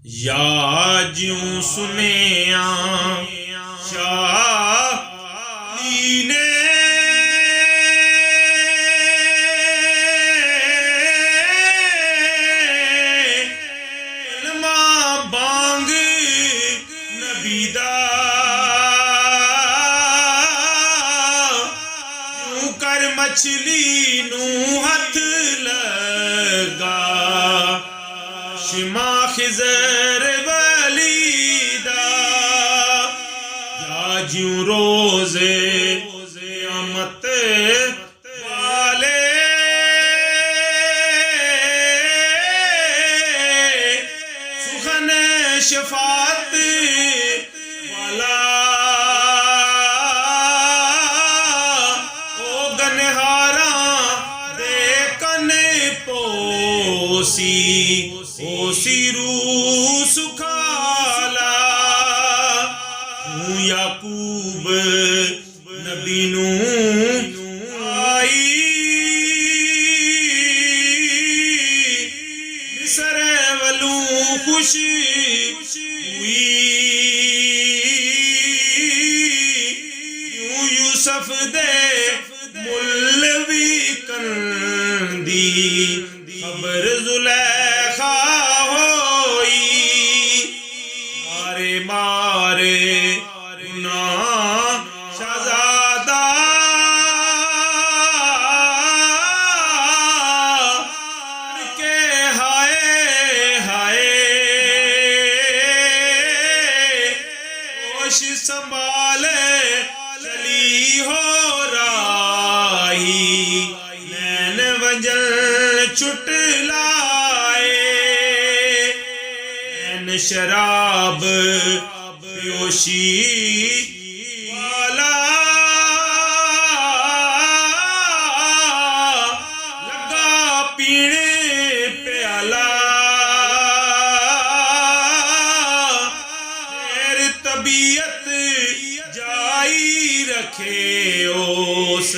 या ज्यों सुनिया शाली ने कलमा बांग नबी दा यूं कर मछली नू हथ लगा शिमा खिजर वलीदा या ज्यों रोजे क़यामत वाले सुखन शफात वाला ओ गनहारा दे कन पोसी ओसी रूह सुखाला हूँ याकूब नबी नू आई मिस्र वलू खुश हुई यूं यूसुफ दे मुल्वी कंदी खबर जुलेखा मारे गुना शहजादा के हाय हाय होश संभाले चली हो राही नैन वजल छुट लाए नैन शराब बेहोशी वाला लगा पीने प्याला फिर तबीयत जाई रखे ओस